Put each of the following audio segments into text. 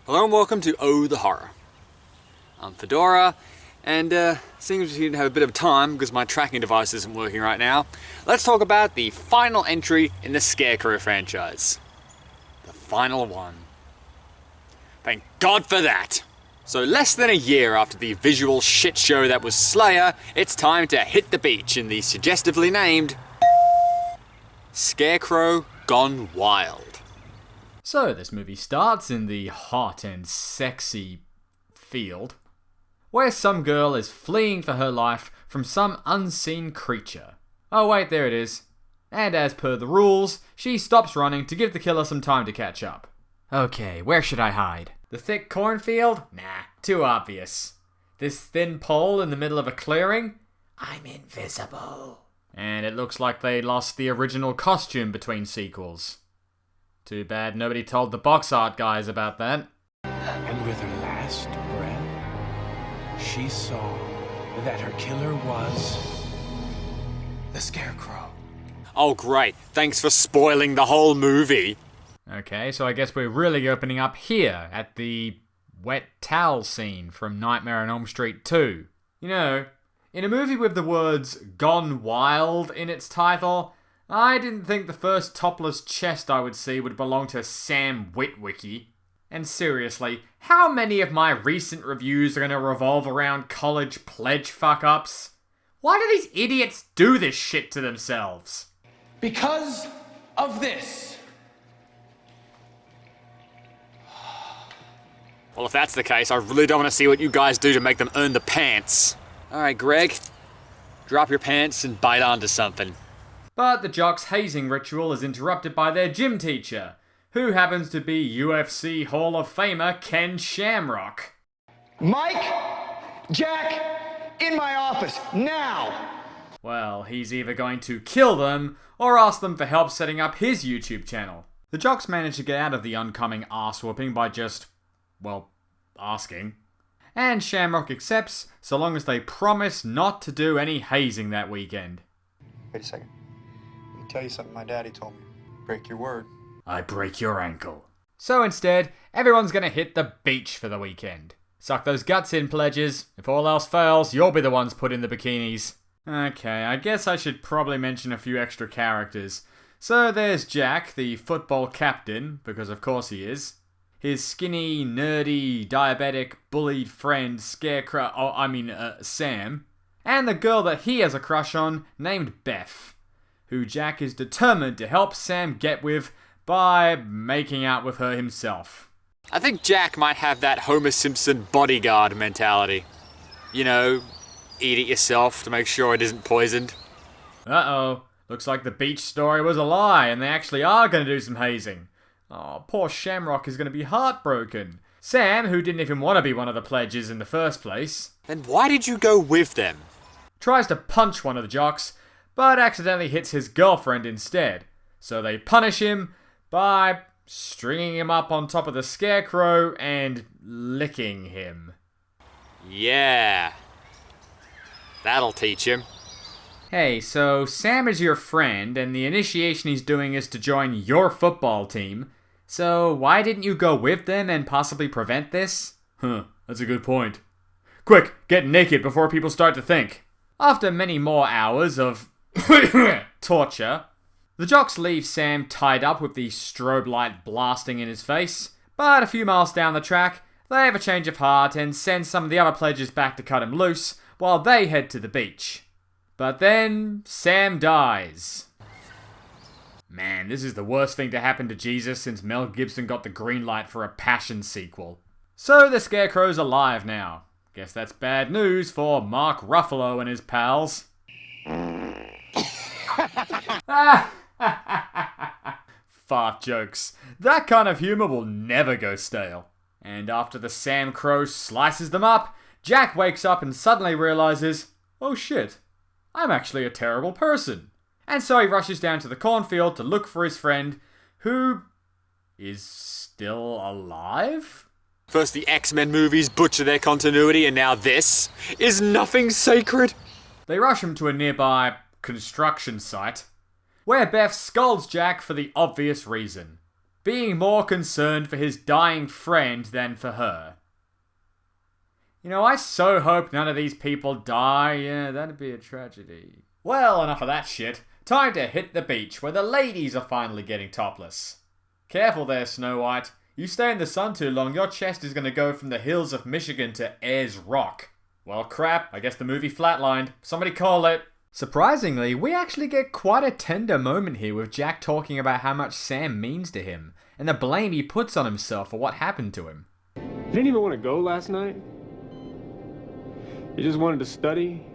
Hello and welcome to Oh the Horror. I'm Fedora, and seeing as we didn't have a bit of time because my tracking device isn't working right now, let's talk about the final entry in the Scarecrow franchise. The final one. Thank God for that! So less than a year after the visual shit show that was Slayer, it's time to hit the beach in the suggestively named Scarecrow Gone Wild. So this movie starts in the hot and sexy field, where some girl is fleeing for her life from some unseen creature. Oh wait, there it is. And as per the rules, she stops running to give the killer some time to catch up. Okay, where should I hide? The thick cornfield? Nah, too obvious. This thin pole in the middle of a clearing? I'm invisible. And it looks like they lost the original costume between sequels. Too bad nobody told the box art guys about that. And with her last breath, she saw that her killer was the Scarecrow. Oh great, thanks for spoiling the whole movie. Okay, so I guess we're really opening up here at the wet towel scene from Nightmare on Elm Street 2. You know, in a movie with the words Gone Wild in its title, I didn't think the first topless chest I would see would belong to Sam Witwicky. And seriously, how many of my recent reviews are going to revolve around college pledge fuck-ups? Why do these idiots do this shit to themselves? Because of this. Well, if that's the case, I really don't want to see what you guys do to make them earn the pants. Alright, Greg, drop your pants and bite onto something. But the jocks' hazing ritual is interrupted by their gym teacher, who happens to be UFC Hall of Famer Ken Shamrock. Mike, Jack, in my office, now! Well, he's either going to kill them or ask them for help setting up his YouTube channel. The jocks manage to get out of the oncoming arse whooping by just, well, asking. And Shamrock accepts, so long as they promise not to do any hazing that weekend. Wait a second. Let me tell you something my daddy told me. Break your word. I break your ankle. So instead, everyone's gonna hit the beach for the weekend. Suck those guts in, pledges. If all else fails, you'll be the ones put in the bikinis. Okay, I guess I should probably mention a few extra characters. So there's Jack, the football captain, because of course he is. His skinny, nerdy, diabetic, bullied friend Scarecrow, Sam. And the girl that he has a crush on, named Beth, who Jack is determined to help Sam get with by making out with her himself. I think Jack might have that Homer Simpson bodyguard mentality. You know, eat it yourself to make sure it isn't poisoned. Uh-oh, looks like the beach story was a lie and they actually are going to do some hazing. Oh, poor Shamrock is going to be heartbroken. Sam, who didn't even want to be one of the pledges in the first place. Then why did you go with them? Tries to punch one of the jocks, but accidentally hits his girlfriend instead. So they punish him by stringing him up on top of the Scarecrow and licking him. Yeah. That'll teach him. Hey, so Sam is your friend, and the initiation he's doing is to join your football team. So why didn't you go with them and possibly prevent this? That's a good point. Quick, get naked before people start to think. After many more hours of torture, the jocks leave Sam tied up with the strobe light blasting in his face, but a few miles down the track, they have a change of heart and send some of the other pledges back to cut him loose, while they head to the beach. But then, Sam dies. Man, this is the worst thing to happen to Jesus since Mel Gibson got the green light for a Passion sequel. So the Scarecrow's alive now. Guess that's bad news for Mark Ruffalo and his pals. Fart jokes. That kind of humor will never go stale. And after the Sam Crow slices them up, Jack wakes up and suddenly realizes, oh shit, I'm actually a terrible person. And so he rushes down to the cornfield to look for his friend, who is still alive? First the X-Men movies butcher their continuity, and now this? Is nothing sacred? They rush him to a nearby construction site, where Beth scolds Jack for the obvious reason. being more concerned for his dying friend than for her. You know, I so hope none of these people die. Yeah, that'd be a tragedy. Well, enough of that shit. Time to hit the beach, where the ladies are finally getting topless. Careful there, Snow White. You stay in the sun too long, your chest is gonna go from the hills of Michigan to Ayers Rock. Well, crap, I guess the movie flatlined. Somebody call it. Surprisingly, we actually get quite a tender moment here with Jack talking about how much Sam means to him, and the blame he puts on himself for what happened to him. You didn't even want to go last night? You just wanted to study?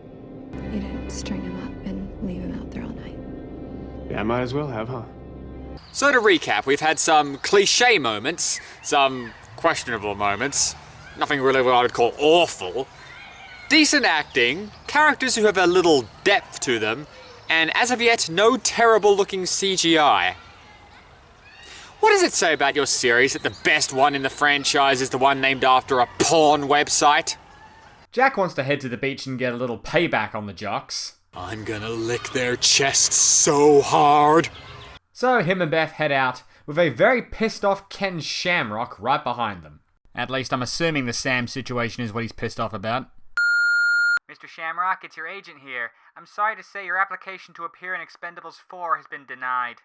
You didn't string him up and leave him out there all night. Yeah, might as well have, huh? So to recap, we've had some cliche moments, some questionable moments, nothing really what I would call awful, decent acting, characters who have a little depth to them, and as of yet, no terrible looking CGI. What does it say about your series that the best one in the franchise is the one named after a porn website? Jack wants to head to the beach and get a little payback on the jocks. I'm gonna lick their chests so hard. So him and Beth head out, with a very pissed off Ken Shamrock right behind them. At least I'm assuming the Sam situation is what he's pissed off about. Mr. Shamrock, it's your agent here. I'm sorry to say your application to appear in Expendables 4 has been denied.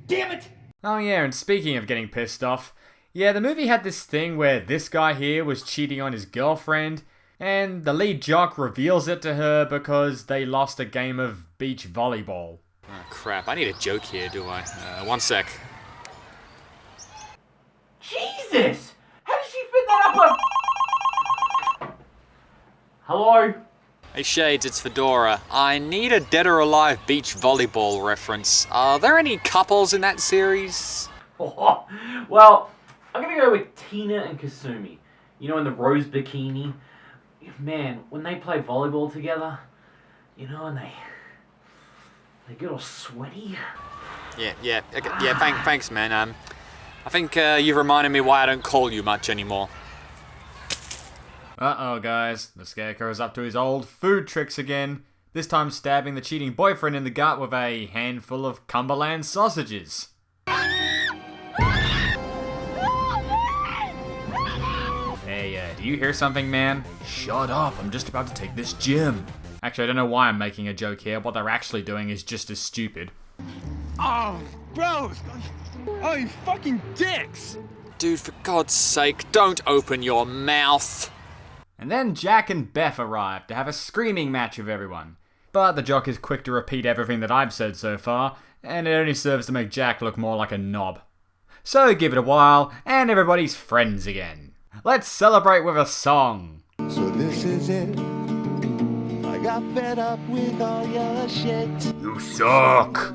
Damn it! Oh yeah, and speaking of getting pissed off, yeah, the movie had this thing where this guy here was cheating on his girlfriend, and the lead jock reveals it to her because they lost a game of beach volleyball. Oh crap, I need a joke here, do I? One sec. Jesus! How did she fit that up like... Hello? Hey Shades, it's Fedora. I need a Dead or Alive beach volleyball reference. Are there any couples in that series? Well, I'm gonna go with Tina and Kasumi. You know, in the rose bikini. Man, when they play volleyball together, you know, and they get all sweaty. Yeah, thanks, man. I think you've reminded me why I don't call you much anymore. Uh-oh, guys. The Scarecrow's up to his old food tricks again. This time stabbing the cheating boyfriend in the gut with a handful of Cumberland sausages. Hey, do you hear something, man? Shut up, I'm just about to take this gym. Actually, I don't know why I'm making a joke here. What they're actually doing is just as stupid. Oh, bros! Oh, you fucking dicks! Dude, for God's sake, don't open your mouth. And then Jack and Beth arrive to have a screaming match with everyone. But the jock is quick to repeat everything that I've said so far, and it only serves to make Jack look more like a knob. So give it a while, and everybody's friends again. Let's celebrate with a song. So this is it. I got fed up with all your shit. You suck!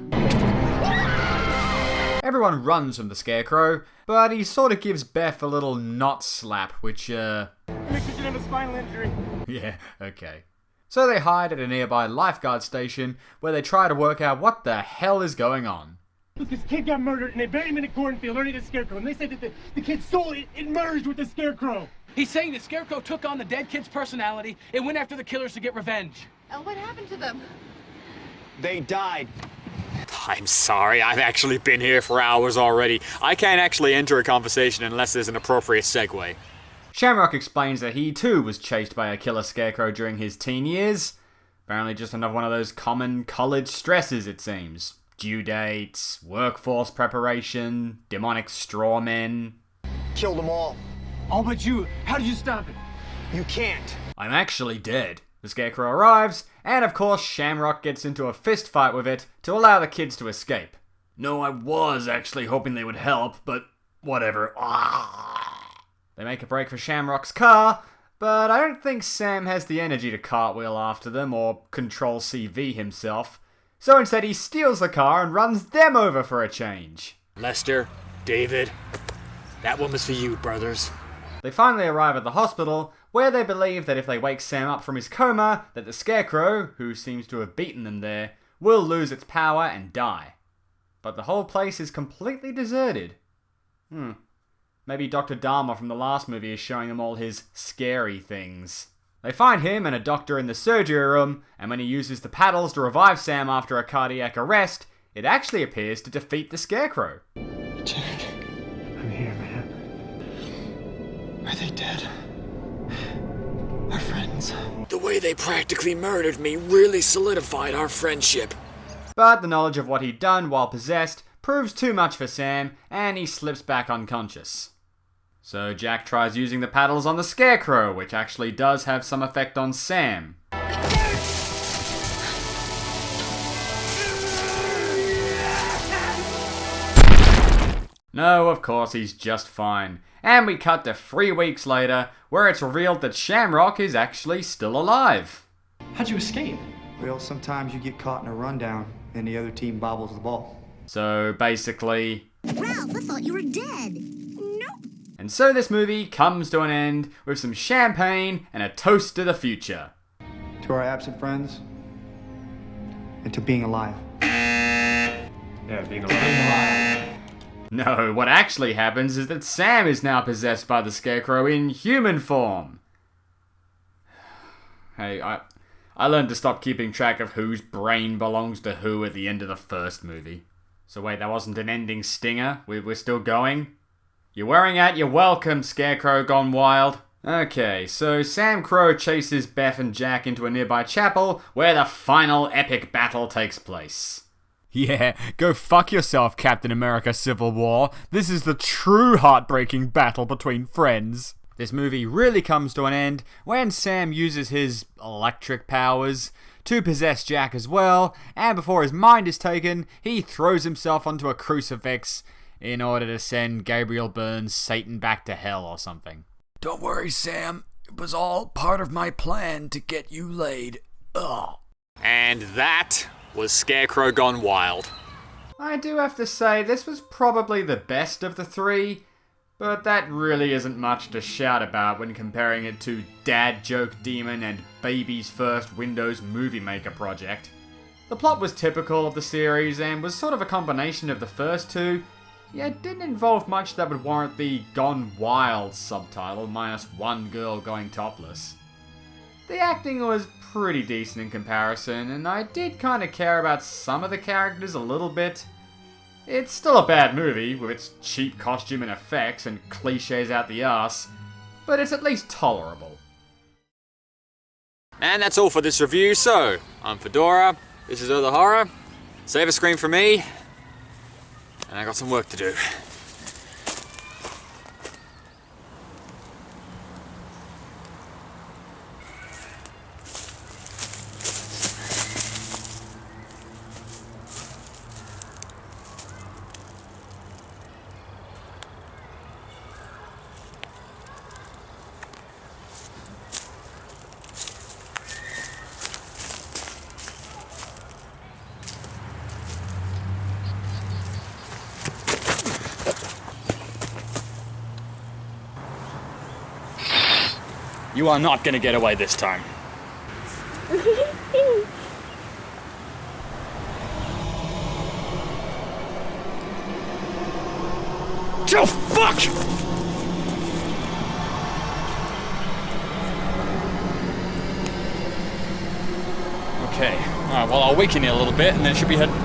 Everyone runs from the Scarecrow, but he sort of gives Beth a little knot slap, which, Makes you have a spinal injury. yeah, okay. So they hide at a nearby lifeguard station, where they try to work out what the hell is going on. Look, this kid got murdered and they buried him in a cornfield underneath the Scarecrow, and they said that the kid's soul, it merged with the Scarecrow. He's saying the Scarecrow took on the dead kid's personality and went after the killers to get revenge. And what happened to them? They died. I'm sorry, I've actually been here for hours already. I can't actually enter a conversation unless there's an appropriate segue. Shamrock explains that he too was chased by a killer Scarecrow during his teen years. Apparently just another one of those common college stresses, it seems. Due dates, workforce preparation, demonic strawmen. Killed them all. Oh, but how did you stop it? You can't. I'm actually dead. The Scarecrow arrives, and of course Shamrock gets into a fist fight with it to allow the kids to escape. No, I was actually hoping they would help, but whatever. They make a break for Shamrock's car, but I don't think Sam has the energy to cartwheel after them or Control-CV himself. So instead he steals the car and runs them over for a change. Lester, David, that one was for you, brothers. They finally arrive at the hospital, where they believe that if they wake Sam up from his coma, that the Scarecrow, who seems to have beaten them there, will lose its power and die. But the whole place is completely deserted. Maybe Dr. Dharma from the last movie is showing them all his scary things. They find him and a doctor in the surgery room, and when he uses the paddles to revive Sam after a cardiac arrest, it actually appears to defeat the Scarecrow. Jack, I'm here, man. Are they dead? Our friends. The way they practically murdered me really solidified our friendship. But the knowledge of what he'd done while possessed proves too much for Sam, and he slips back unconscious. So Jack tries using the paddles on the Scarecrow, which actually does have some effect on Sam. No, of course he's just fine. And we cut to 3 weeks later, where it's revealed that Shamrock is actually still alive. How'd you escape? Well, sometimes you get caught in a rundown and the other team bobbles the ball. So basically... Ralph, I thought you were dead. Nope. And so this movie comes to an end with some champagne and a toast to the future. To our absent friends, and to being alive. Yeah, being alive. No, what actually happens is that Sam is now possessed by the Scarecrow in human form. Hey, I learned to stop keeping track of whose brain belongs to who at the end of the first movie. So wait, that wasn't an ending stinger? We're still going? You're wearing out your welcome, Scarecrow gone wild. Okay, so Sam Crow chases Beth and Jack into a nearby chapel where the final epic battle takes place. Yeah, go fuck yourself, Captain America Civil War. This is the true heartbreaking battle between friends. This movie really comes to an end when Sam uses his electric powers to possess Jack as well, and before his mind is taken, he throws himself onto a crucifix in order to send Gabriel Byrne's Satan back to hell or something. Don't worry, Sam. It was all part of my plan to get you laid. Ugh. And that was Scarecrow Gone Wild. I do have to say, this was probably the best of the three, but that really isn't much to shout about when comparing it to Dad Joke Demon and Baby's first Windows Movie Maker project. The plot was typical of the series and was sort of a combination of the first two, yet didn't involve much that would warrant the Gone Wild subtitle minus one girl going topless. The acting was pretty decent in comparison, and I did kind of care about some of the characters a little bit. It's still a bad movie, with its cheap costume and effects and cliches out the arse, but it's at least tolerable. And that's all for this review, so I'm Fedora, this is The Horror, save a screen for me, and I got some work to do. You are not gonna get away this time. Oh, fuck! Okay, alright, well I'll weaken you a little bit and then it should be heading.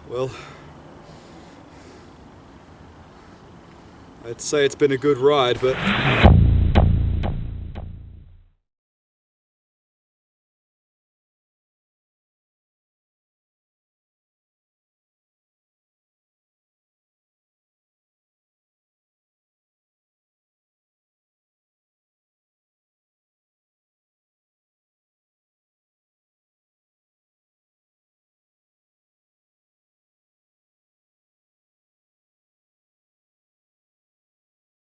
Well, I'd say it's been a good ride, but